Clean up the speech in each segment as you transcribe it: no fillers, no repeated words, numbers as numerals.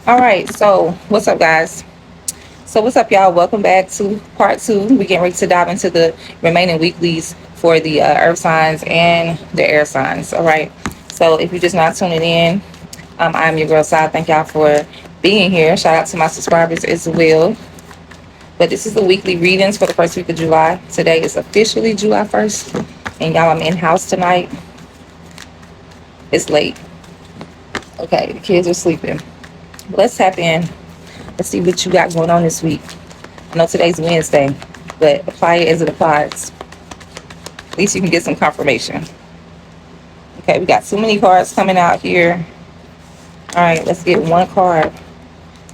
All right, so what's up, guys? So what's up, y'all? Welcome back to part two. We're getting ready to dive into the remaining weeklies for the earth signs and the air signs. All right. So if you're just not tuning in, I'm your girl Sai. Thank y'all for being here. Shout out to my subscribers as well. But this is the weekly readings for the first week of July. Today is officially July 1st, and y'all, I'm in house tonight. It's late. Okay, the kids are sleeping. Let's tap in. Let's see what you got going on this week. I know today's Wednesday, but apply it as it applies. At least you can get some confirmation. Okay, we got too many cards coming out here. All right, let's get one card.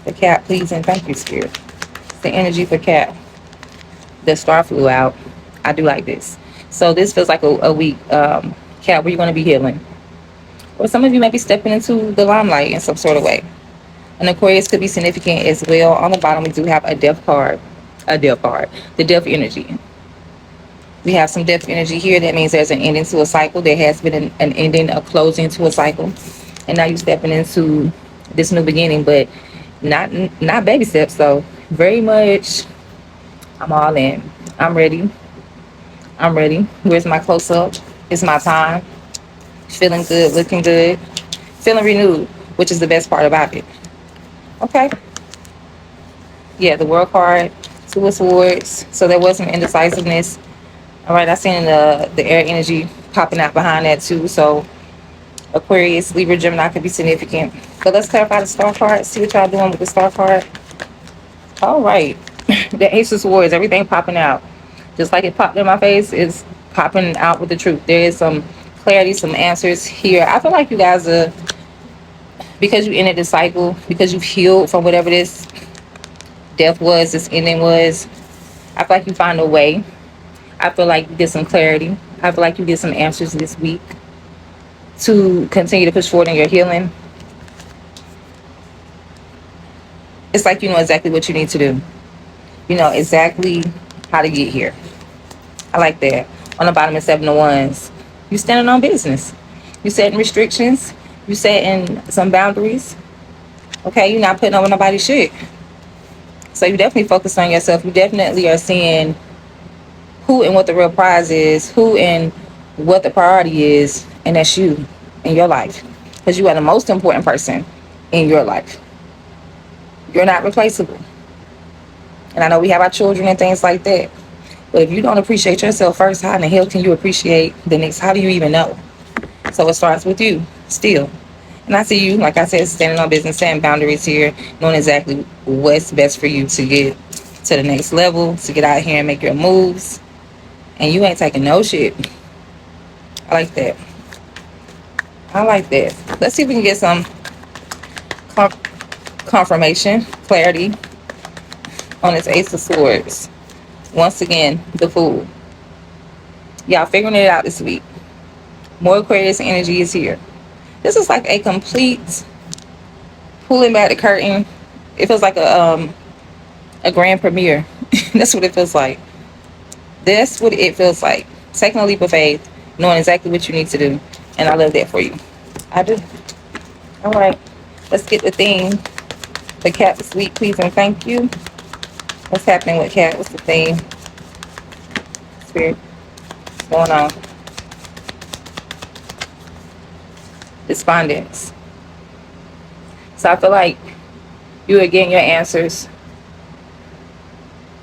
The cat, please, and thank you, Spirit. It's the energy for cat. The star flew out. I do like this. So this feels like a week, cat, where you're going to be healing. Or some of you may be stepping into the limelight in some sort of way. An Aquarius could be significant as well. On the bottom, we do have a death card. A death card. The death energy. We have some death energy here. That means there's an ending to a cycle. There has been an ending, a closing to a cycle. And now you're stepping into this new beginning, but not baby steps, though. Very much, I'm all in. I'm ready. I'm ready. Where's my close-up? It's my time. Feeling good, looking good. Feeling renewed, which is the best part about it. Okay. Yeah, the world card, two of swords. So there was some indecisiveness. All right, I seen the air energy popping out behind that too. So Aquarius, Libra, Gemini could be significant. But let's clarify the star card. See what y'all doing with the star card. All right. The Ace of Swords, everything popping out. Just like it popped in my face, it's popping out with the truth. There is some clarity, some answers here. I feel like you guys are, because you ended the cycle, because you've healed from whatever this death was, this ending was, I feel like you find a way. I feel like you get some clarity. I feel like you get some answers this week to continue to push forward in your healing. It's like you know exactly what you need to do. You know exactly how to get here. I like that. On the bottom is Seven of Wands. You standing on business. You setting restrictions. You setting some boundaries. Okay, you're not putting over nobody's shit. So you definitely focus on yourself. You definitely are seeing who and what the real prize is, who and what the priority is, and that's you in your life. Because you are the most important person in your life. You're not replaceable. And I know we have our children and things like that. But if you don't appreciate yourself first, how in the hell can you appreciate the next? How do you even know? So it starts with you still. And I see you, like I said, standing on business, setting boundaries here, knowing exactly what's best for you to get to the next level, to get out here and make your moves. And you ain't taking no shit. I like that. I like that. Let's see if we can get some confirmation, clarity on this Ace of Swords. Once again, the Fool. Y'all figuring it out this week. More Aquarius energy is here. This is like a complete pulling back the curtain. It feels like a grand premiere. That's what it feels like. That's what it feels like. Taking a leap of faith, knowing exactly what you need to do. And I love that for you. I do. All right. Let's get the theme. The cat this week, please and thank you. What's happening with cat? What's the theme? Spirit. What's going on? Despondence. So I feel like you are getting your answers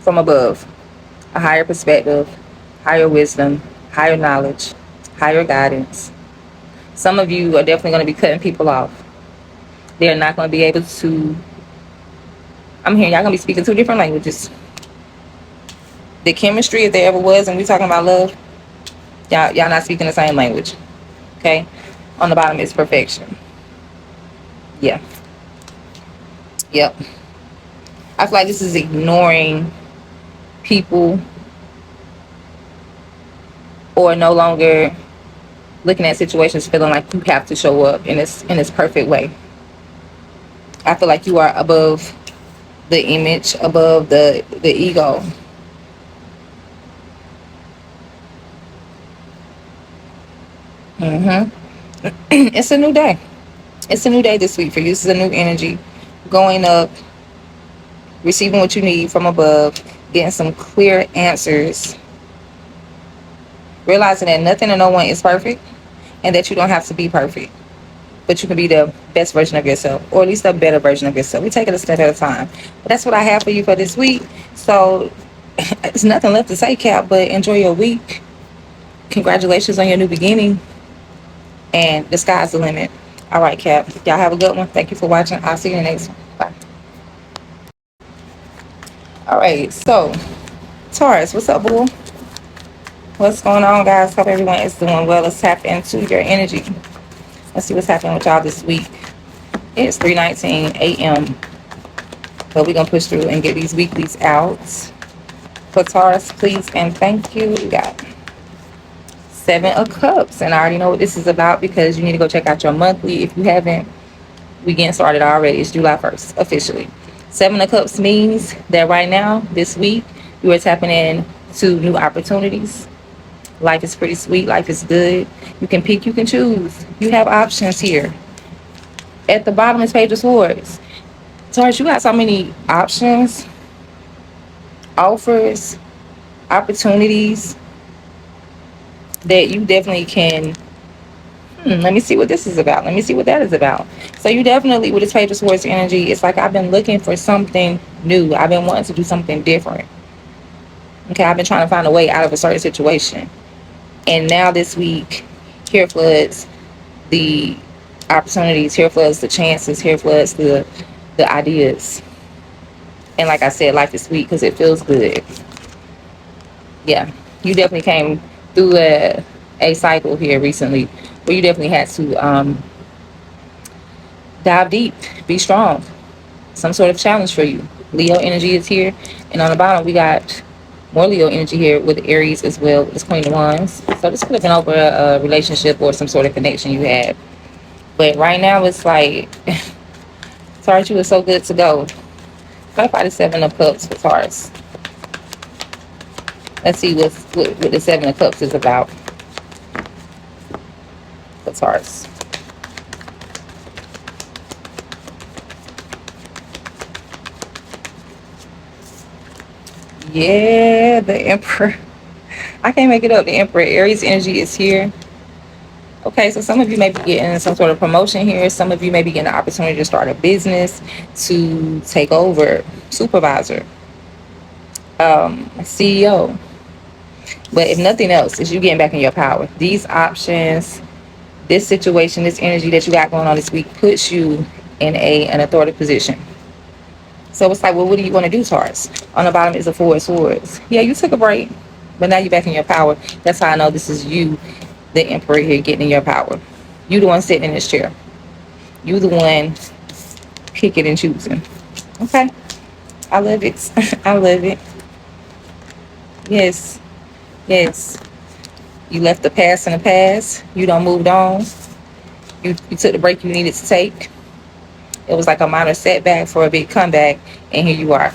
from above. A higher perspective, higher wisdom, higher knowledge, higher guidance. Some of you are definitely going to be cutting people off. They're not going to be able to. I'm hearing y'all going to be speaking two different languages. The chemistry, if there ever was, and we're talking about love, y'all not speaking the same language. Okay? On the bottom is perfection. Yeah. Yep. I feel like this is ignoring people or no longer looking at situations feeling like you have to show up in this perfect way. I feel like you are above the image, above the ego. It's a new day. It's a new day this week for you. This is a new energy. going up, receiving what you need from above, getting some clear answers, realizing that nothing and no one is perfect and that you don't have to be perfect, but you can be the best version of yourself, or at least a better version of yourself. We take it a step at a time. But that's what I have for you for this week. So there's nothing left to say, Cap, but enjoy your week. Congratulations on your new beginning. And the sky's the limit. All right, Cap. Y'all have a good one. Thank you for watching. I'll see you in the next one. Bye. All right, so Taurus, what's up, boo? What's going on, guys? Hope everyone is doing well. Let's tap into your energy. Let's see what's happening with y'all this week. It's 3:19 a.m. But we're going to push through and get these weeklies out. For Taurus, please and thank you. We got 7 of Cups. And I already know what this is about because you need to go check out your monthly. If you haven't, we getting started already. It's July 1st, officially. 7 of Cups means that right now, this week, you are tapping in to new opportunities. Life is pretty sweet. Life is good. You can pick, you can choose. You have options here. At the bottom is Page of Swords. Taurus, you got so many options, offers, opportunities that you definitely can. Let me see what this is about. Let me see what that is about. So you definitely, with this Page of Swords energy, it's like I've been looking for something new. I've been wanting to do something different. Okay, I've been trying to find a way out of a certain situation. And now this week, here floods the opportunities, here floods the chances, here floods the ideas. And like I said, life is sweet because it feels good. Yeah, you definitely came through a cycle here recently where you definitely had to dive deep, be strong. Some sort of challenge for you. Leo energy is here. And on the bottom, we got more Leo energy here with Aries as well, with this Queen of Wands. So this could have been over a relationship or some sort of connection you had. But right now, it's like, Taurus, you were so good to go. Clarify the 7 of Cups for Taurus. Let's see what the 7 of Cups is about for Taurus. Yeah, the Emperor. I can't make it up. The Emperor. Aries energy is here. Okay, so some of you may be getting some sort of promotion here. Some of you may be getting the opportunity to start a business, to take over, supervisor, CEO. But if nothing else, is you getting back in your power. These options, this situation, this energy that you got going on this week puts you in an authoritative position. So it's like, well, what do you want to do, Taurus? On the bottom is a 4 of Swords. Yeah, you took a break, but now you're back in your power. That's how I know this is you, the Emperor here, getting in your power. You the one sitting in this chair. You the one picking and choosing. Okay? I love it. I love it. Yes. Yes. You left the past in the past. You done moved on. You took the break you needed to take. It was like a minor setback for a big comeback, and here you are.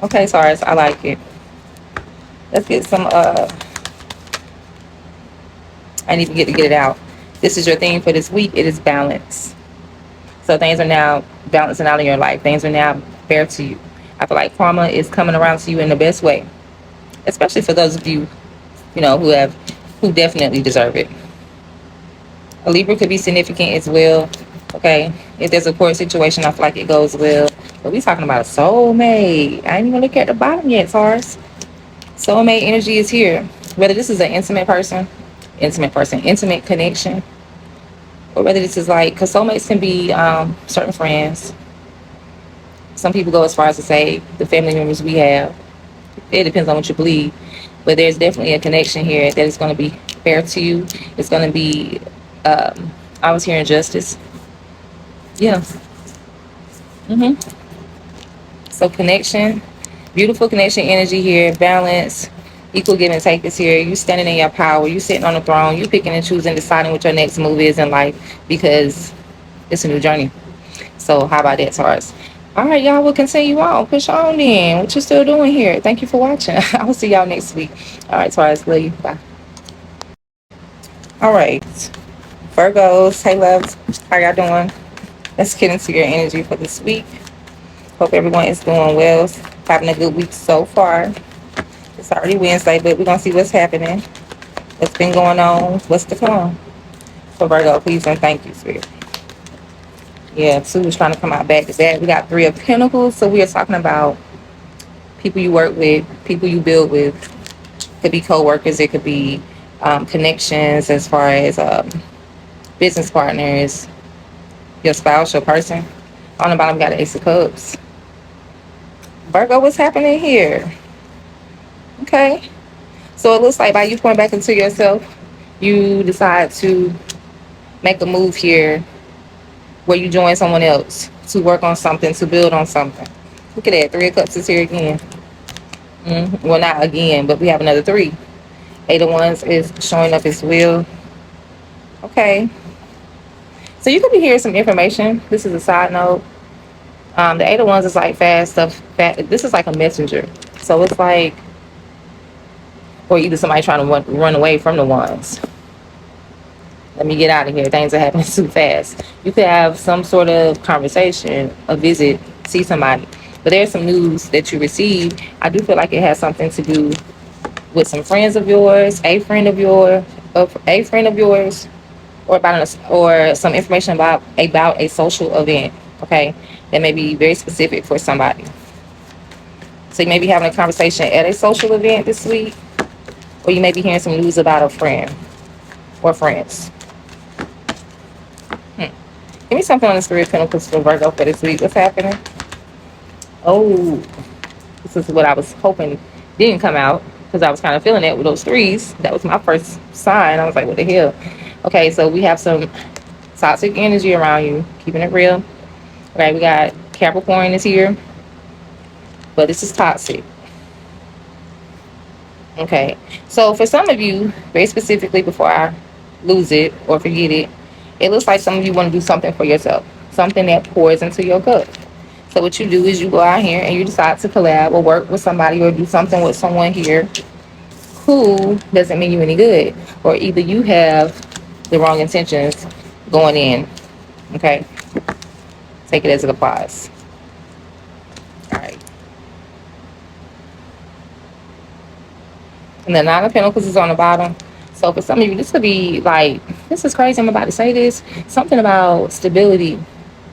Okay, Taurus, I like it. Let's get some, I need to get it out. This is your theme for this week. It is balance. So things are now balancing out in your life. Things are now fair to you. I feel like karma is coming around to you in the best way, especially for those of you, who definitely deserve it. A Libra could be significant as well. Okay, if there's a court situation, I feel like it goes well. But we talking about a soulmate. I ain't even look at the bottom yet, Taurus. Soulmate energy is here. Whether this is an intimate connection, or whether this is like, because soulmates can be certain friends. Some people go as far as to say the family members we have. It depends on what you believe. But there's definitely a connection here that is going to be fair to you. It's going to be, I was hearing justice. Yeah. So connection, beautiful connection energy here, balance, equal give and take is here. You standing in your power. You sitting on the throne. You picking and choosing, deciding what your next move is in life because it's a new journey. So how about that, Taurus? All right, y'all, we'll continue on. Push on then. What you still doing here? Thank you for watching. I will see y'all next week. All right, Taurus, love you. Bye. All right, Virgos, hey loves, how y'all doing? Let's get into your energy for this week. Hope everyone is doing well, having a good week so far. It's already Wednesday, but we're going to see what's happening, what's been going on, what's to come. So Virgo, please and thank you, Spirit. Yeah, 2 is trying to come out back to that. We got 3 of Pentacles, so we are talking about people you work with, people you build with. It could be co-workers, it could be connections as far as business partners, your spouse, your person. On the bottom, we got the Ace of Cups. Virgo, what's happening here? Okay. So it looks like by you pouring back into yourself, you decide to make a move here where you join someone else to work on something, to build on something. Look at that. 3 of Cups is here again. Well, not again, but we have another 3. 8 of Wands is showing up as well. Okay. So you could be hearing some information. This is a side note. The 8 of Wands is like fast stuff. This is like a messenger. So it's like, or either somebody trying to run away from the Wands. Let me get out of here. Things are happening too fast. You could have some sort of conversation, a visit, see somebody. But there's some news that you received. I do feel like it has something to do with some friends of yours, a friend of yours, or or some information about a social event. Okay, that may be very specific for somebody. So you may be having a conversation at a social event this week, or you may be hearing some news about a friend or friends. Give me something on the Spirit of Pentacles for Virgo for this week. What's happening? Oh, this is what I was hoping didn't come out, because I was kind of feeling it with those 3s. That was my first sign. I was like, what the hell? Okay, so we have some toxic energy around you. Keeping it real. Okay, we got Capricorn is here, but this is toxic. Okay, so for some of you, very specifically, before I lose it or forget it, it looks like some of you want to do something for yourself, something that pours into your cup. So what you do is you go out here and you decide to collab or work with somebody or do something with someone here who doesn't mean you any good, or either you have the wrong intentions going in. Okay, take it as it applies. All right. And the 9 of Pentacles is on the bottom. So for some of you, this could be like, this is crazy, I'm about to say this, something about stability,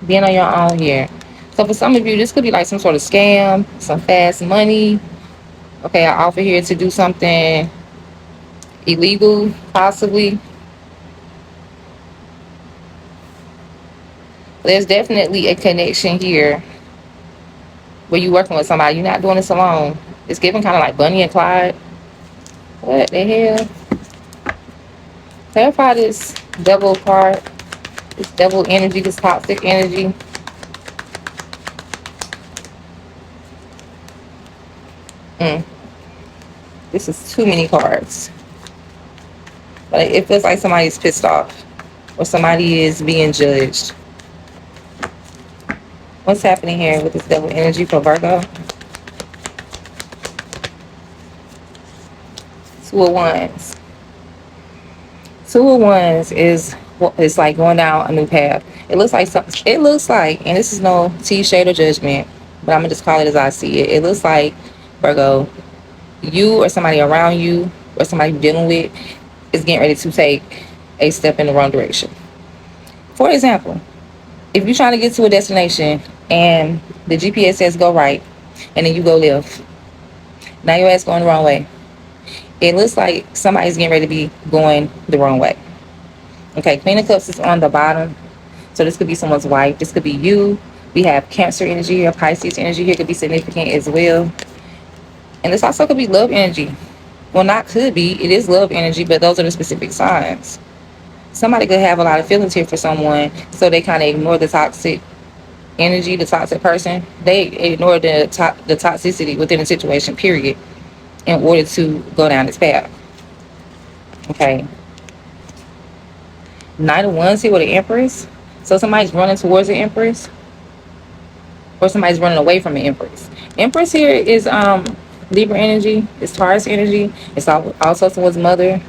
being on your own here. So for some of you, this could be like some sort of scam, some fast money. Okay, I offer here to do something illegal, possibly. There's definitely a connection here where you're working with somebody. You're not doing this alone. It's giving kind of like Bunny and Clyde. What the hell? Clarify this devil card, this devil energy, this toxic energy. This is too many cards. But it feels like somebody's pissed off or somebody is being judged. What's happening here with this devil energy for Virgo? 2 of Wands. 2 of Wands is like going down a new path. It looks like and this is no tea shade or judgment, but I'm gonna just call it as I see it. It looks like, Virgo, you or somebody around you or somebody you're dealing with is getting ready to take a step in the wrong direction. For example, if you're trying to get to a destination and the GPS says go right and then you go left, now your ass going the wrong way. It looks like somebody's getting ready to be going the wrong way. Okay, Queen of Cups is on the bottom. So this could be someone's wife. This could be you. We have Cancer energy here, Pisces energy here could be significant as well. And this also could be love energy. Well, not could be. It is love energy, but those are the specific signs. Somebody could have a lot of feelings here for someone, so they kind of ignore the toxic energy, the toxic person. They ignore the toxicity within a situation, period, in order to go down this path. Okay. Knight of Wands here with the Empress. So somebody's running towards the Empress, or somebody's running away from the Empress. Empress here is Libra energy. It's Taurus energy. It's also someone's mother.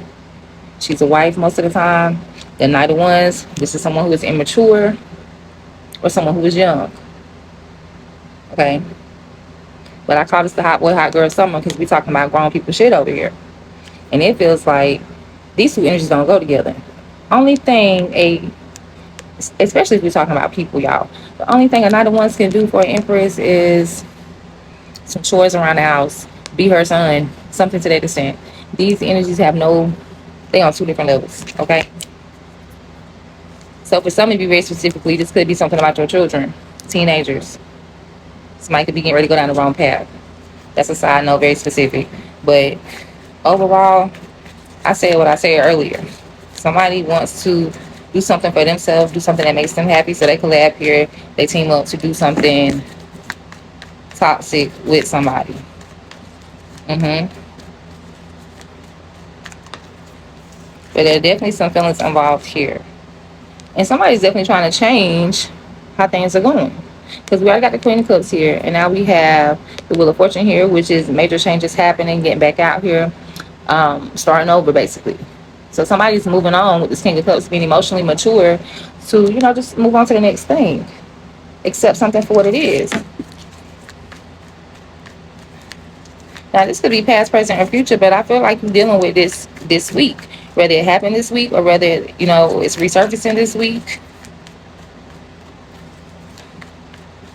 She's a wife most of the time. The Knight of Wands, this is someone who is immature or someone who is young. Okay. But I call this the hot boy, hot girl summer because we talking about grown people shit over here. And it feels like these two energies don't go together. Only thing especially if we're talking about people, y'all, the only thing another ones can do for an empress is some chores around the house, be her son, something to that extent. These energies have they on two different levels, okay? So for some of you very specifically, this could be something about your children, teenagers. Somebody could be getting ready to go down the wrong path. That's a side note, very specific. But overall, I said what I said earlier. Somebody wants to do something for themselves, do something that makes them happy so they collab here. They team up to do something toxic with somebody. But there are definitely some feelings involved here. And somebody's definitely trying to change how things are going. Because we already got the Queen of Cups here. And now we have the Wheel of Fortune here, which is major changes happening, getting back out here, starting over basically. So somebody's moving on with this King of Cups, being emotionally mature to, just move on to the next thing. Accept something for what it is. Now, this could be past, present, or future, but I feel like you're dealing with this week. Whether it happened this week or whether, it's resurfacing this week.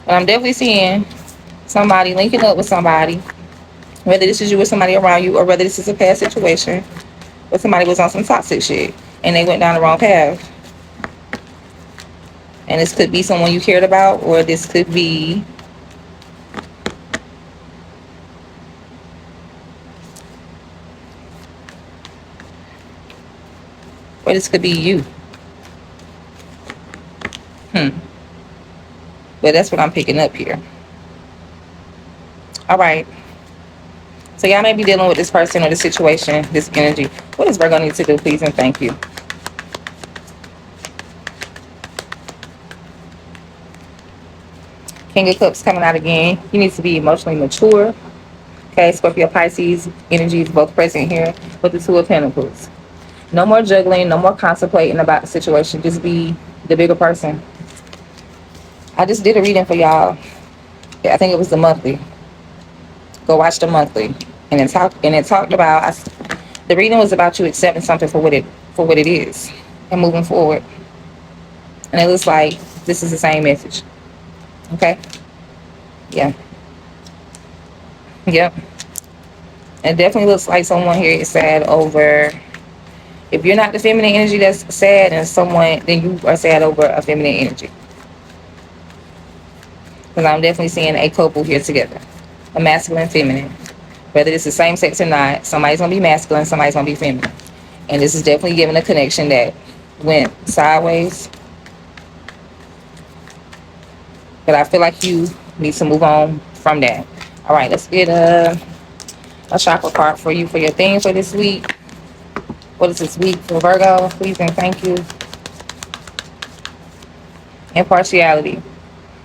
But I'm definitely seeing somebody linking up with somebody. Whether this is you with somebody around you or whether this is a past situation where somebody was on some toxic shit and they went down the wrong path. And this could be someone you cared about, or this could be you. But that's what I'm picking up here. All right. So y'all may be dealing with this person or this situation, this energy. What does Virgo need to do, please and thank you? King of Cups coming out again. You need to be emotionally mature. Okay, Scorpio, Pisces energy is both present here with the Two of Pentacles. No more juggling, no more contemplating about the situation. Just be the bigger person. I just did a reading for y'all. I think it was the monthly. Go watch the monthly. And it talked about the reading was about you accepting something for what it is and moving forward. And it looks like this is the same message. Okay? Yeah. Yep. It definitely looks like someone here is sad over. If you're not the feminine energy that's sad, then you are sad over a feminine energy. Because I'm definitely seeing a couple here together. A masculine and feminine. Whether it's the same sex or not, somebody's going to be masculine, somebody's going to be feminine. And this is definitely giving a connection that went sideways. But I feel like you need to move on from that. All right, let's get a chakra card for you for your theme for this week. What is this week for Virgo? Please and thank you. Impartiality.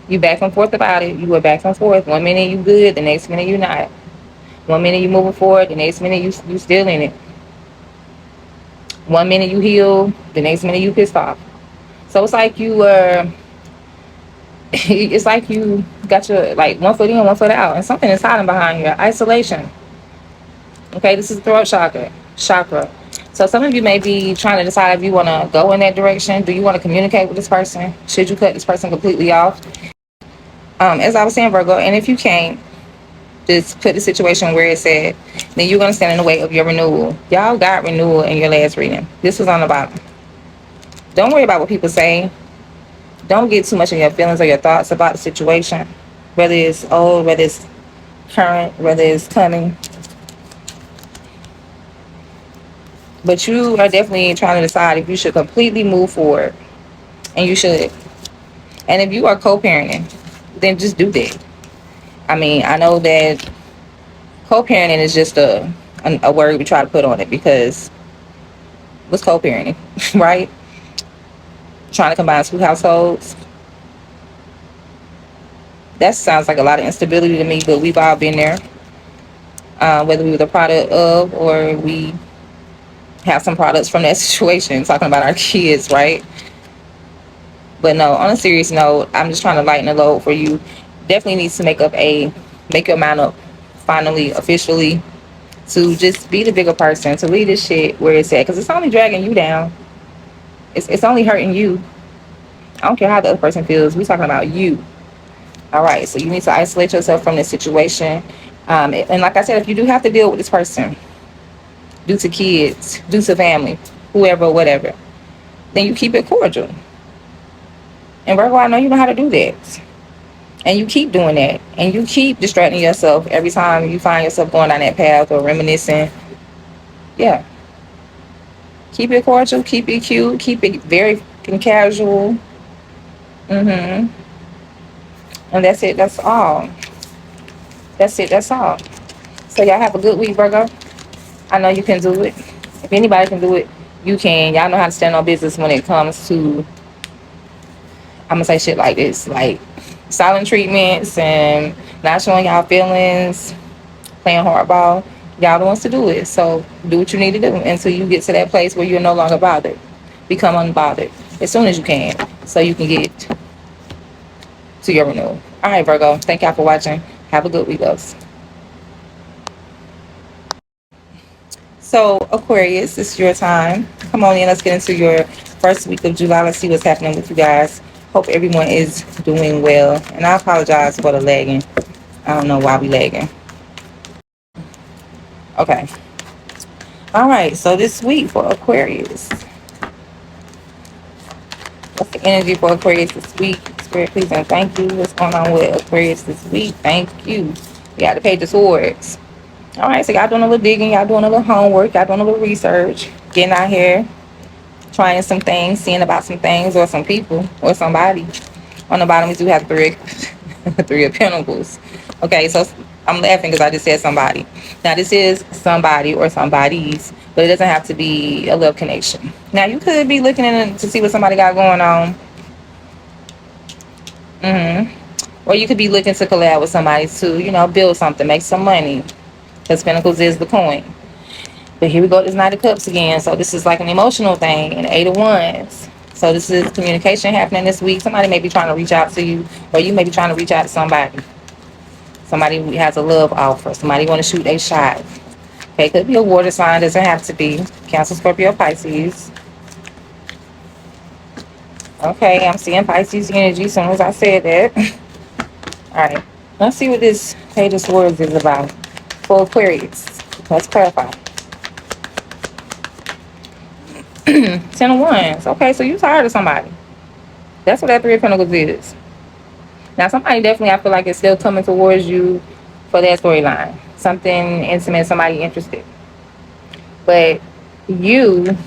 You back and forth about it. You were back and forth. 1 minute you good, the next minute you not. 1 minute you moving forward, the next minute you still in it. 1 minute you heal, the next minute you pissed off. So it's like you it's like you got your 1 foot in, 1 foot out, and something is hiding behind you. Isolation. Okay, this is the throat chakra. So some of you may be trying to decide if you want to go in that direction. Do you want to communicate with this person? Should you cut this person completely off? As I was saying, Virgo, and if you can't, just put the situation where it's at, then you're going to stand in the way of your renewal. Y'all got renewal in your last reading. This was on the bottom. Don't worry about what people say. Don't get too much in your feelings or your thoughts about the situation. Whether it's old, whether it's current, whether it's coming. But you are definitely trying to decide if you should completely move forward. And you should. And if you are co-parenting, then just do that. I mean, I know that co-parenting is just a word we try to put on it because what's co-parenting, right? Trying to combine 2 households. That sounds like a lot of instability to me, but we've all been there. Whether we were the product of or we have some products from that situation, talking about our kids, right? But no, on a serious note, I'm just trying to lighten the load for you. definitely needs to make your mind up finally, officially, to just be the bigger person, to leave this shit where it's at, because it's only dragging you down. It's only hurting you. I don't care how the other person feels. We're talking about you. All right, so you need to isolate yourself from this situation. And like I said, if you do have to deal with this person due to kids, due to family, whoever, whatever, then you keep it cordial. And Virgo, I know you know how to do that. And you keep doing that. And you keep distracting yourself every time you find yourself going down that path or reminiscing. Yeah. Keep it cordial, keep it cute, keep it very casual. And that's it, that's all. That's it, that's all. So y'all have a good week, Virgo. I know you can do it. If anybody can do it, you can. Y'all know how to stand on business when it comes to, I'm gonna say shit like this, like silent treatments and not showing y'all feelings, playing hardball. Y'all the ones to do it. So do what you need to do until you get to that place where you're no longer bothered. Become unbothered as soon as you can, so you can get to your renewal. All right, Virgo. Thank y'all for watching. Have a good week, loves. So Aquarius, it's your time. Come on in. Let's get into your first week of July. Let's see what's happening with you guys. Hope everyone is doing well. And I apologize for the lagging. I don't know why we lagging. Okay. All right. So this week for Aquarius. What's the energy for Aquarius this week? Spirit, please and thank you. What's going on with Aquarius this week? Thank you. We got the Page of Swords. All right. So y'all doing a little digging. Y'all doing a little homework. Y'all doing a little research. Getting out here. Trying some things. Seeing about some things or some people or somebody. On the bottom, we do have three of Pentacles. Okay, so I'm laughing because I just said somebody. Now, this is somebody or somebody's, but it doesn't have to be a love connection. Now, you could be looking in to see what somebody got going on. Or you could be looking to collab with somebody to, build something, make some money. Because Pentacles is the coin. But here we go, this Knight of Cups again. So this is like an emotional thing, and Eight of Wands. So this is communication happening this week. Somebody may be trying to reach out to you, or you may be trying to reach out to somebody. Somebody who has a love offer. Somebody want to shoot a shot. Okay, could be a water sign. Doesn't have to be. Cancer, Scorpio, Pisces. Okay, I'm seeing Pisces energy as soon as I said that. All right, let's see what this Page of Swords is about for Aquarius. Let's clarify. Ten of Wands. Okay, so you tired of somebody. That's what that Three of Pentacles is. Now, somebody definitely, I feel like, is still coming towards you for that storyline. Something intimate, somebody interested. But you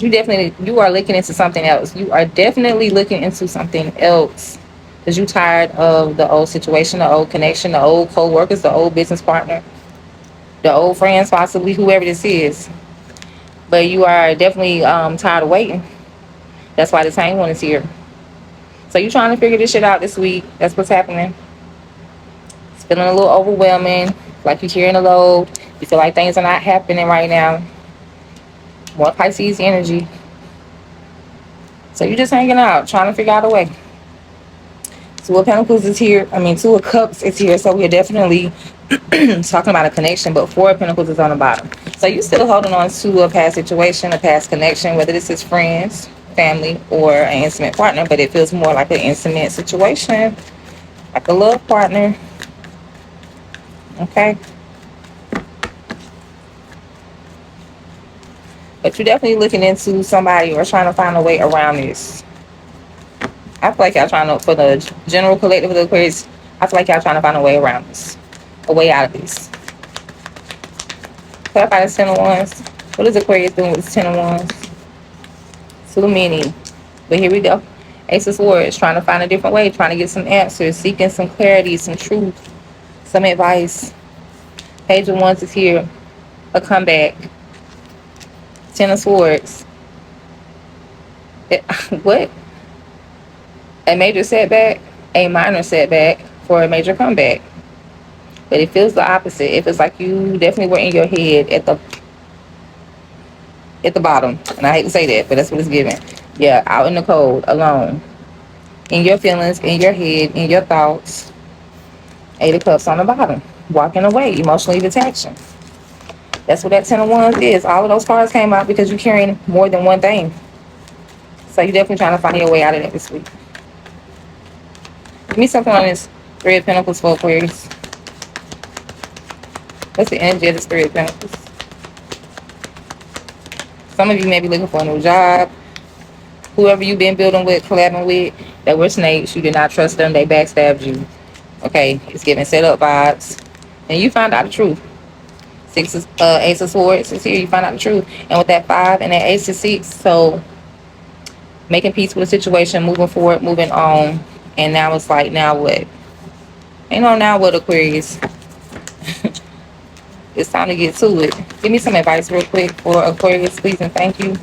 are looking into something else. You are definitely looking into something else. Because you're tired of the old situation, the old connection, the old co-workers, the old business partner, the old friends, possibly, whoever this is. But you are definitely tired of waiting. That's why the Hanged One is here. So you're trying to figure this shit out this week. That's what's happening. It's feeling a little overwhelming. Like you're carrying a load. You feel like things are not happening right now. More Pisces energy. So you're just hanging out, trying to figure out a way. Two of Pentacles is here. Two of Cups is here. So we're definitely talking about a connection. But Four of Pentacles is on the bottom. So you're still holding on to a past situation, a past connection, whether this is friends, family, or an intimate partner, but it feels more like an intimate situation, like a love partner. Okay, but you're definitely looking into somebody or trying to find a way around this. I feel like y'all trying to, for the general collective of the Aquarius, I feel like y'all trying to find a way around this, a way out of this. Clarify this Ten of Wands. What is Aquarius doing with this Ten of Wands? Too many. But here we go. Ace of Swords, trying to find a different way, trying to get some answers, seeking some clarity, some truth, some advice. Page of Wands is here. A comeback. Ten of Swords. What? A major setback, a minor setback for a major comeback. But it feels the opposite. It feels like you definitely were in your head at the bottom. And I hate to say that, but that's what it's giving. Yeah, out in the cold, alone. In your feelings, in your head, in your thoughts. Eight of Cups on the bottom. Walking away. Emotionally detaching. That's what that Ten of Wands is. All of those cards came out because you're carrying more than one thing. So you're definitely trying to find your way out of that this week. Give me something on this Three of Pentacles for Aquarius. What's the energy of this Three of Pentacles? Some of you may be looking for a new job. Whoever you've been building with, collabing with, that were snakes. You did not trust them. They backstabbed you. Okay, it's giving set up vibes. And you found out the truth. Ace of Swords is here. You find out the truth. And with that 5 and that Ace of 6, so making peace with the situation, moving forward, moving on. And now it's like, now what? Ain't no now what, Aquarius. It's time to get to it. Give me some advice real quick for Aquarius, please, and thank you.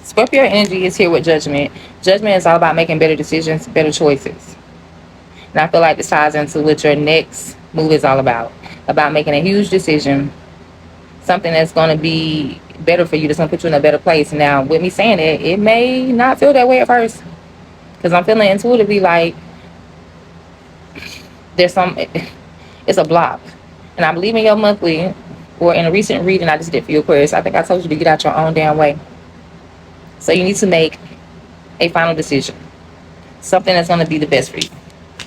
Scorpio energy is here with Judgment. Judgment is all about making better decisions, better choices. And I feel like this ties into what your next move is all about. About making a huge decision. Something that's going to be better for you. That's going to put you in a better place. Now, with me saying it, it may not feel that way at first. Because I'm feeling intuitively like there's some, it's a block. And I believe in your monthly, or in a recent reading I just did for you, Aquarius, I think I told you to get out your own damn way. So you need to make a final decision. Something that's going to be the best for you.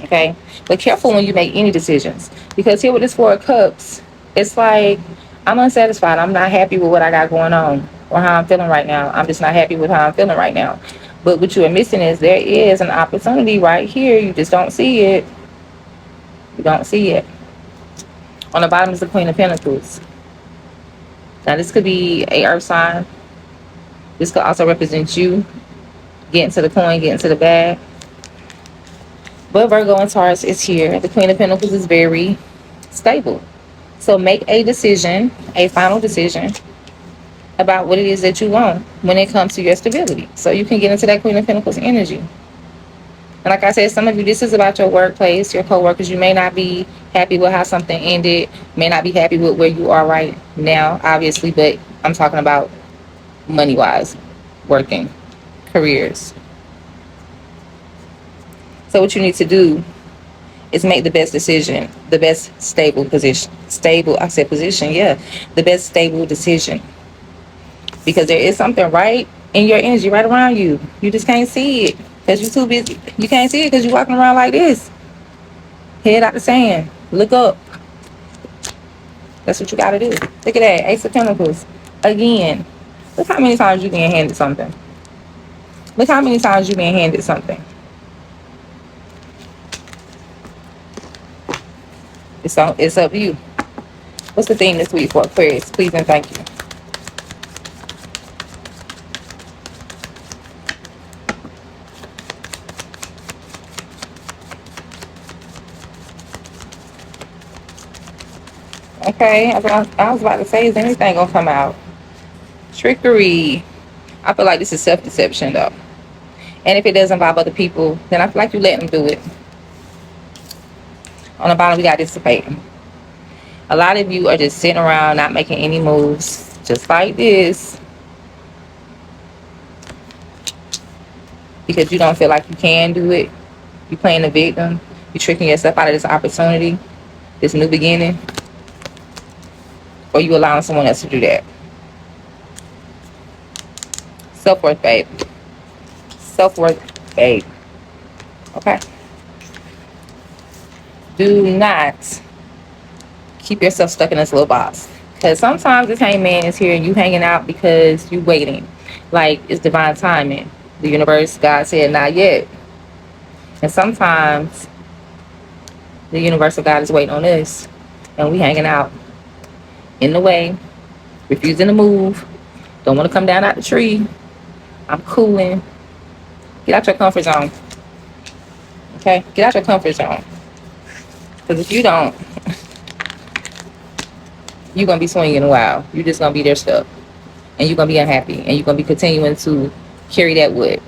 Okay? But careful when you make any decisions. Because here with this Four of Cups, it's like, I'm unsatisfied. I'm not happy with what I got going on or how I'm feeling right now. I'm just not happy with how I'm feeling right now. But what you are missing is there is an opportunity right here. You just don't see it. You don't see it. On the bottom is the Queen of Pentacles. Now this could be a earth sign. This could also represent you getting to the coin, getting to the bag. But Virgo and Taurus is here. The Queen of Pentacles is very stable. So make a decision, a final decision about what it is that you want when it comes to your stability. So you can get into that Queen of Pentacles energy. And like I said, some of you, this is about your workplace, your co-workers. You may not be happy with how something ended. May not be happy with where you are right now, obviously. But I'm talking about money-wise, working, careers. So what you need to do is make the best decision, the best stable position. Stable, I said position, yeah. The best stable decision. Because there is something right in your energy, right around you. You just can't see it because you're too busy. You can't see it because you're walking around like this. Head out the sand. Look up. That's what you got to do. Look at that. Ace of Pentacles. Again. Look how many times you're being handed something. Look how many times you're being handed something. It's up to you. What's the theme this week for Aquarius? Please and thank you. Okay, I was about to say, is anything gonna come out? Trickery. I feel like this is self-deception though. And if it does involve other people, then I feel like you let them do it. On the bottom, we got dissipating. A lot of you are just sitting around, not making any moves, just like this. Because you don't feel like you can do it. You're playing the victim. You're tricking yourself out of this opportunity, this new beginning. Or you allowing someone else to do that. Self-worth, babe. Self-worth, babe. Okay? Do not keep yourself stuck in this little box. Because sometimes this hangman is here and you hanging out because you waiting. Like it's divine timing. The universe, God said, not yet. And sometimes the universal God is waiting on us. And we hanging out in the way, refusing to move, don't want to come down out the tree. I'm cooling. Get out your comfort zone. Okay? Get out your comfort zone. Because if you don't, you're going to be swinging a while. You're just going to be there stuck. And you're going to be unhappy. And you're going to be continuing to carry that wood.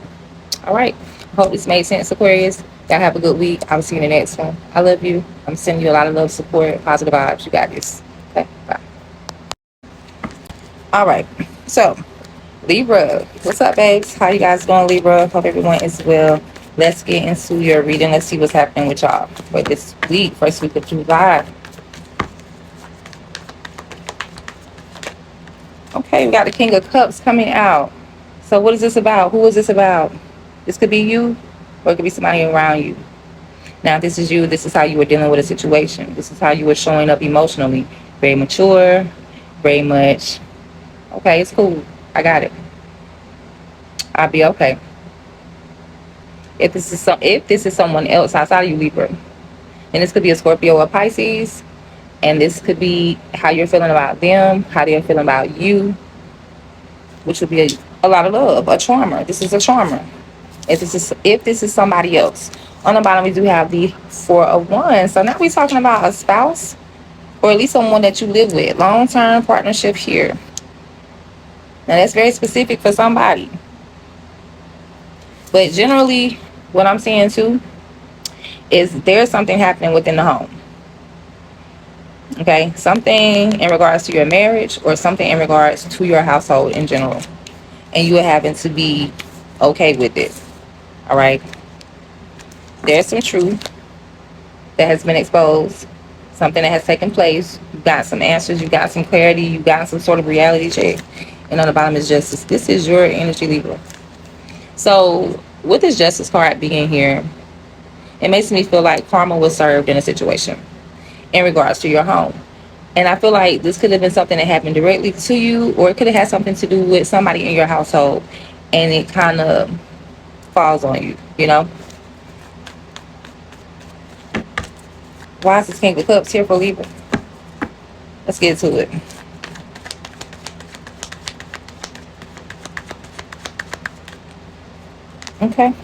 All right? Hope this made sense, Aquarius. Y'all have a good week. I'll see you in the next one. I love you. I'm sending you a lot of love, support, positive vibes. You got this. Okay? Bye. All right. So, Libra, what's up, babes? How you guys doing, Libra? Hope everyone is well. Let's get into your reading. Let's see what's happening with y'all for this week, first week of July. Okay, we got the King of Cups coming out. So what is this about? Who is this about? This could be you, or it could be somebody around you. Now, if this is you, this is how you were dealing with a situation. This is how you were showing up emotionally. Very mature, very much, okay, it's cool. I got it. I'll be okay. If this is someone else outside of you, Libra, and this could be a Scorpio or Pisces, and this could be how you're feeling about them, how they're feeling about you, which would be a lot of love, a charmer. This is a charmer. If this is somebody else. On the bottom, we do have the Four of Wands. So now we're talking about a spouse, or at least someone that you live with. Long-term partnership here. Now that's very specific for somebody. But generally, what I'm seeing too is there's something happening within the home. Okay, something in regards to your marriage or something in regards to your household in general. And you are having to be okay with it. All right. There's some truth that has been exposed. Something that has taken place. You got some answers. You got some clarity. You got some sort of reality check. And on the bottom is justice. This is your energy, Libra. So with this justice card being here, it makes me feel like karma was served in a situation in regards to your home. And I feel like this could have been something that happened directly to you, or it could have had something to do with somebody in your household, and it kind of falls on you, you know? Why is this King of Cups here for Libra? Let's get to it. Okay.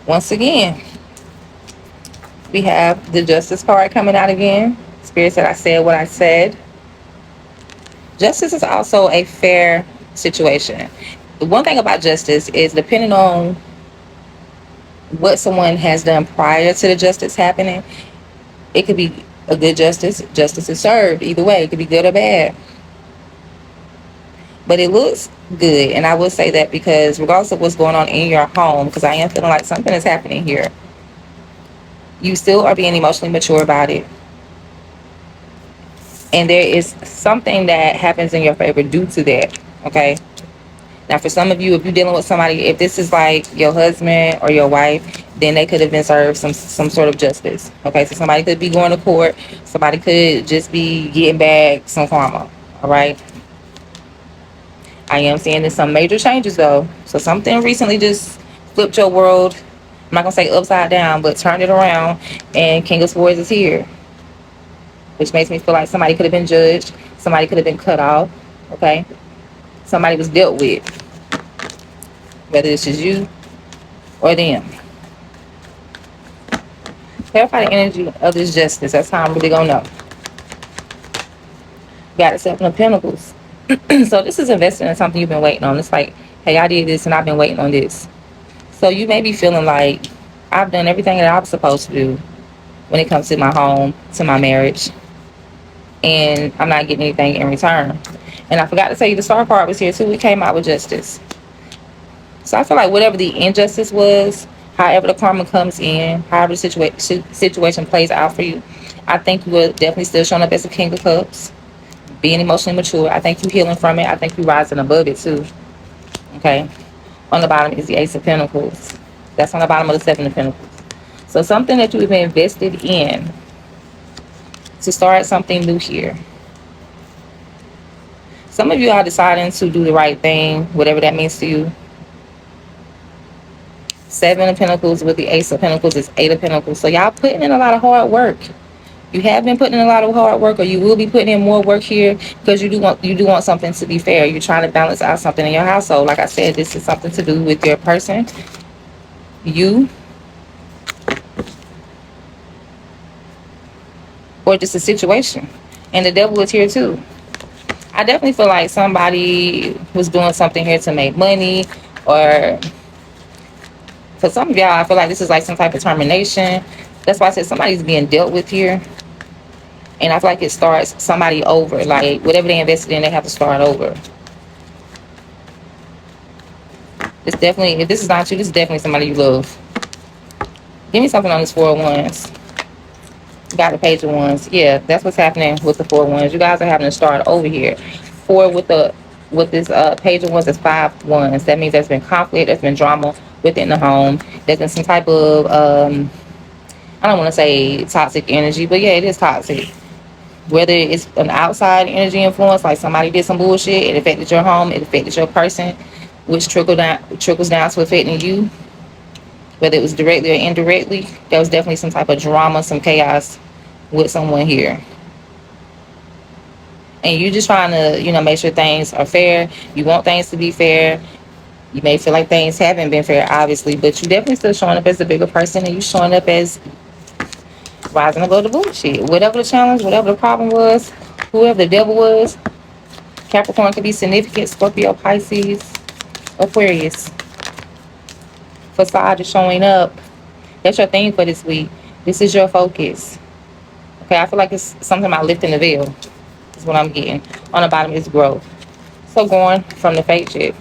Once again, we have the Justice card coming out again. Spirit said I said what I said. Justice is also a fair situation. The one thing about justice is depending on what someone has done prior to the justice happening, it could be a good justice. Justice is served either way. It could be good or bad. But it looks good. And I will say that because regardless of what's going on in your home, because I am feeling like something is happening here, you still are being emotionally mature about it. And there is something that happens in your favor due to that. Okay. Now, for some of you, if you're dealing with somebody, if this is like your husband or your wife, then they could have been served some sort of justice. Okay, so somebody could be going to court. Somebody could just be getting back some karma. All right. I am seeing there's some major changes though. So something recently just flipped your world. I'm not gonna say upside down, but turned it around. And King of Swords is here, which makes me feel like somebody could have been judged. Somebody could have been cut off. Okay. Somebody was dealt with, whether it's just you or them. Clarify the energy of this justice. That's how I'm really gonna know. Got a Seven of Pentacles. So this is investing in something you've been waiting on. It's like, hey, I did this and I've been waiting on this. So you may be feeling like I've done everything that I was supposed to do when it comes to my home, to my marriage, and I'm not getting anything in return. And I forgot to tell you, the Star card was here too. We came out with justice. So I feel like whatever the injustice was, however the karma comes in, however the situation plays out for you, I think you will definitely still showing up as a King of Cups, being emotionally mature. I think you're healing from it. I think you're rising above it too. Okay. On the bottom is the Ace of Pentacles. That's on the bottom of the Seven of Pentacles. So something that you've been invested in to start something new here. Some of you are deciding to do the right thing, whatever that means to you. Seven of Pentacles with the Ace of Pentacles is Eight of Pentacles. So y'all putting in a lot of hard work. You have been putting in a lot of hard work, or you will be putting in more work here because you do want something to be fair. You're trying to balance out something in your household. Like I said, this is something to do with your person, you, or just a situation. And the devil is here too. I definitely feel like somebody was doing something here to make money, or for some of y'all, I feel like this is like some type of termination. That's why I said somebody's being dealt with here. And I feel like it starts somebody over. Like whatever they invested in, they have to start over. It's definitely, if this is not you, this is definitely somebody you love. Give me something on this 4 of Wands. Got the Page of Wands. Yeah, that's what's happening with the 4 of Wands. You guys are having to start over here. Four with this Page of Wands is 5 of Wands. That means there's been conflict, there's been drama within the home. There's been some type of I don't want to say toxic energy, but yeah, it is toxic. Whether it's an outside energy influence, like somebody did some bullshit, it affected your home, it affected your person, which trickles down to affecting you. Whether it was directly or indirectly, there was definitely some type of drama, some chaos with someone here. And you just trying to, make sure things are fair. You want things to be fair. You may feel like things haven't been fair, obviously, but you definitely still showing up as a bigger person, and you showing up as rising above the bullshit. Whatever the challenge, whatever the problem was, whoever the devil was, Capricorn could be significant, Scorpio, Pisces, Aquarius. Facade is showing up. That's your theme for this week. This is your focus. Okay, I feel like it's something about lifting the veil. Is what I'm getting. On the bottom is growth. So going from the fate shit.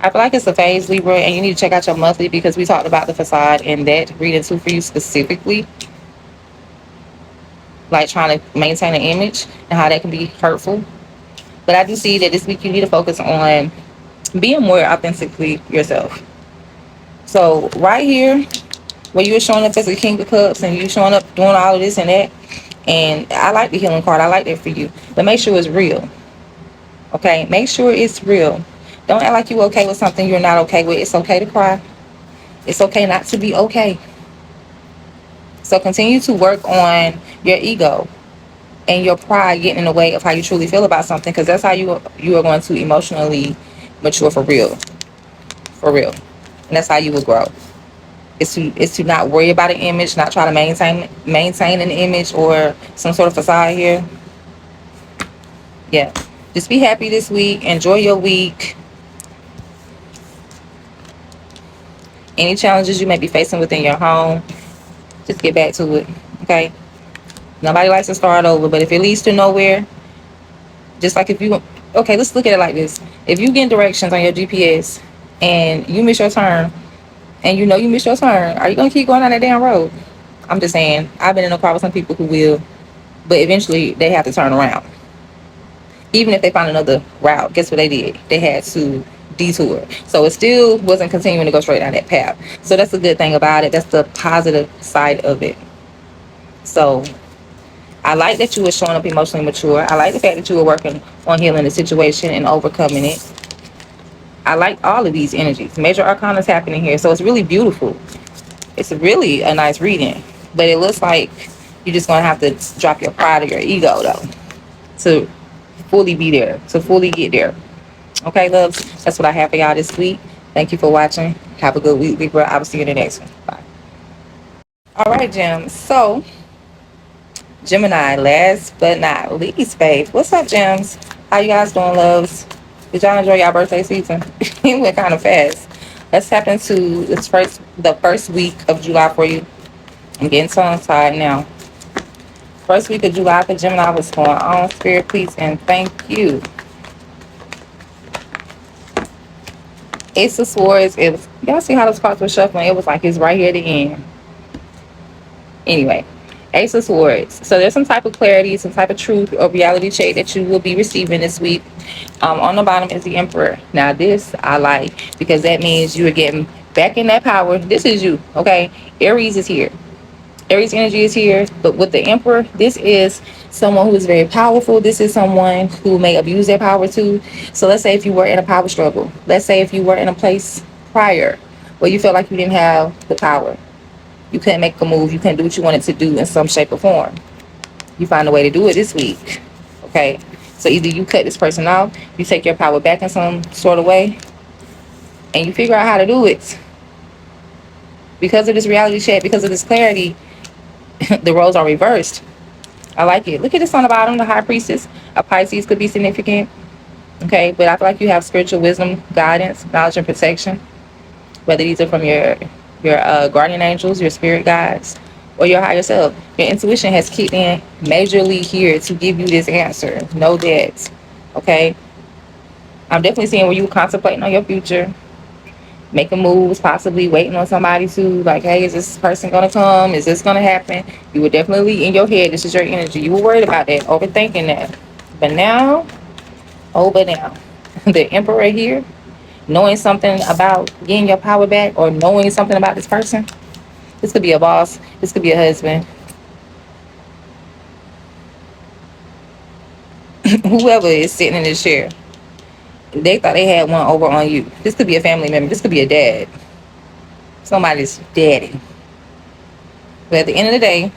I feel like it's a phase, Libra, and you need to check out your monthly because we talked about the facade and that reading too for you specifically. Like trying to maintain an image and how that can be hurtful. But I do see that this week you need to focus on being more authentically yourself. So right here, where you were showing up as a King of Cups and you showing up doing all of this and that, and I like the healing card. I like that for you. But make sure it's real. Okay? Make sure it's real. Don't act like you're okay with something you're not okay with. It's okay to cry. It's okay not to be okay. So continue to work on your ego and your pride getting in the way of how you truly feel about something, because that's how you are going to emotionally mature for real. For real. And that's how you will grow. Is to not worry about an image, not try to maintain an image or some sort of facade here. Yeah. Just be happy this week. Enjoy your week. Any challenges you may be facing within your home, just get back to it. Okay? Nobody likes to start over, but if it leads to nowhere, just like if you... Okay, let's look at it like this. If you get directions on your GPS and you miss your turn, and you know you missed your turn, are you going to keep going down that damn road? I'm just saying, I've been in a car with some people who will, but eventually they have to turn around. Even if they find another route, guess what they did? They had to detour. So it still wasn't continuing to go straight down that path. So that's the good thing about it. That's the positive side of it. So I like that you were showing up emotionally mature. I like the fact that you were working on healing the situation and overcoming it. I like all of these energies. Major arcana is happening here. So it's really beautiful. It's really a nice reading. But it looks like you're just going to have to drop your pride or your ego, though, to fully be there, to fully get there. Okay, loves? That's what I have for y'all this week. Thank you for watching. Have a good week, Libra. I will see you in the next one. Bye. All right, Gems. So, Gemini, last but not least, Faith. What's up, Gems? How you guys doing, loves? Did y'all enjoy y'all birthday season? It went kind of fast. Let's tap into the first week of July for you. I'm getting tongue-tied now. First week of July for Gemini, what's going on? Spirit, please, and thank you. Ace of Swords. Y'all see how those cards were shuffling? It was like it's right here at the end. Anyway, Ace of Swords. So there's some type of clarity, some type of truth or reality check that you will be receiving this week. On the bottom is the Emperor. Now this I like because that means you are getting back in that power. This is you, okay? Aries is here. Aries energy is here. But with the Emperor, this is someone who is very powerful. This is someone who may abuse their power too. So let's say if you were in a power struggle. Let's say if you were in a place prior where you felt like you didn't have the power. You couldn't make a move. You couldn't do what you wanted to do in some shape or form. You find a way to do it this week. Okay? So either you cut this person off, you take your power back in some sort of way, and you figure out how to do it. Because of this reality check, because of this clarity, the roles are reversed. I like it. Look at this on the bottom, the High Priestess. A Pisces could be significant. Okay? But I feel like you have spiritual wisdom, guidance, knowledge, and protection. Whether these are from your guardian angels, your spirit guides, or your higher self. Your intuition has kicked in majorly here to give you this answer. Know that. Okay? I'm definitely seeing where you contemplating on your future. making moves, possibly waiting on somebody to, like, hey, is this person gonna come? Is this gonna happen? You were definitely in your head. This is your energy. You were worried about that, overthinking that. But now, but now, the Emperor here, knowing something about getting your power back, or knowing something about this person. This could be a boss. This could be a husband. Whoever is sitting in this chair, they thought they had one over on you. This could be a family member. This could be a dad. Somebody's daddy. But at the end of the day,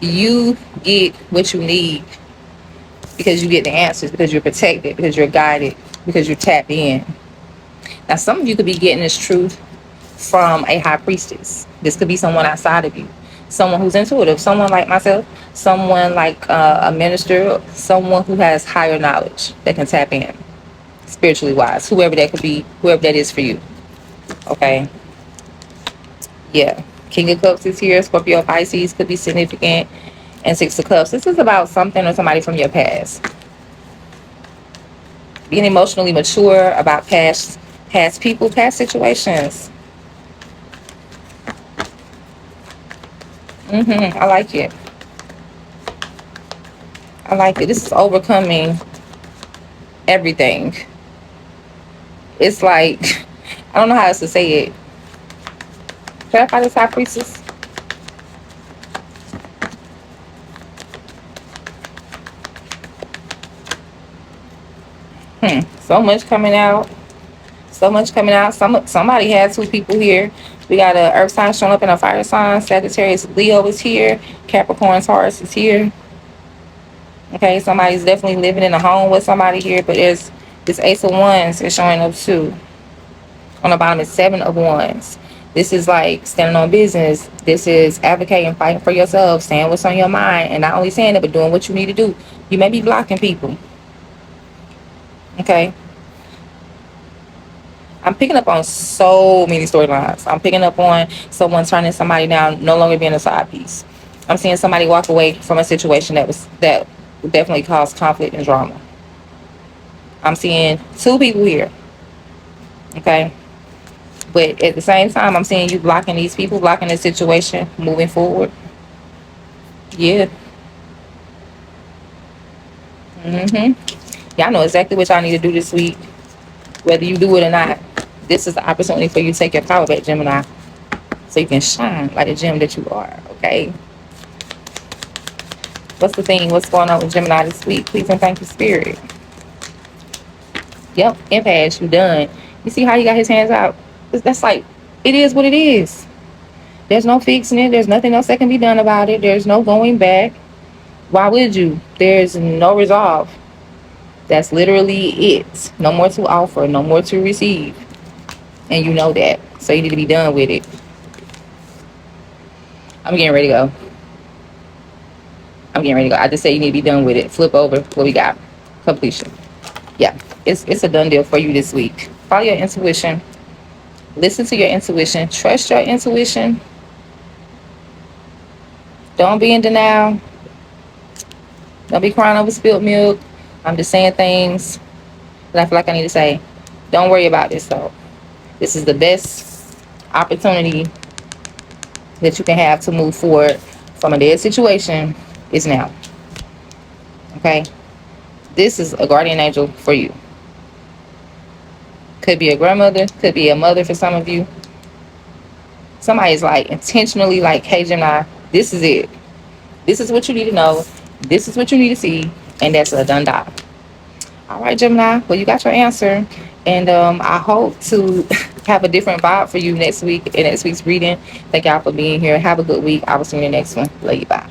you get what you need because you get the answers, because you're protected, because you're guided, because you're tapped in. Now, some of you could be getting this truth from a high priestess. This could be someone outside of you, someone who's intuitive, someone like myself, someone like a minister, someone who has higher knowledge that can tap in spiritually wise, whoever that could be, whoever that is for you. Okay, yeah. King of Cups is here. Scorpio, Pisces could be significant. And Six of Cups, this is about something or somebody from your past. Being emotionally mature about past people, past situations. I like it. I like it. This is overcoming everything. It's like, I don't know how else to say it. Clarify this, High Priestess. So much coming out. So much coming out. Somebody had two people here. We got a earth sign showing up in a fire sign. Sagittarius, Leo is here. Capricorn, Taurus is here. Okay, somebody's definitely living in a home with somebody here. But there's this Ace of Wands is showing up too. On the bottom is Seven of Wands. This is like standing on business. This is advocating, fighting for yourself, saying what's on your mind, and not only saying it, but doing what you need to do. You may be blocking people. Okay. I'm picking up on so many storylines. I'm picking up on someone turning somebody down, no longer being a side piece. I'm seeing somebody walk away from a situation that definitely caused conflict and drama. I'm seeing two people here. Okay. But at the same time, I'm seeing you blocking these people, blocking the situation, moving forward. Yeah. Y'all know exactly what y'all need to do this week, whether you do it or not. This is the opportunity for you to take your power back, Gemini, so you can shine like the gem that you are. Okay. What's the thing? What's going on with Gemini this week? Please and thank you, Spirit. Yep, impasse. You done. You see how he got his hands out? That's like, it is what it is. There's no fixing it. There's nothing else that can be done about it. There's no going back. Why would you? There's no resolve. That's literally it. No more to offer. No more to receive. And you know that. So you need to be done with it. I'm getting ready to go. I just say you need to be done with it. Flip over. What we got? Completion. Yeah. It's a done deal for you this week. Follow your intuition. Listen to your intuition. Trust your intuition. Don't be in denial. Don't be crying over spilled milk. I'm just saying things that I feel like I need to say. Don't worry about this though. This is the best opportunity that you can have to move forward from a dead situation is now. Okay? This is a guardian angel for you. Could be a grandmother, could be a mother for some of you. Somebody's like intentionally like, hey Gemini, this is it. This is what you need to know. This is what you need to see. And that's a done deal. All right, Gemini. Well, you got your answer. And I hope to have a different vibe for you next week in next week's reading. Thank y'all for being here. Have a good week. I will see you in the next one. Love you. Bye.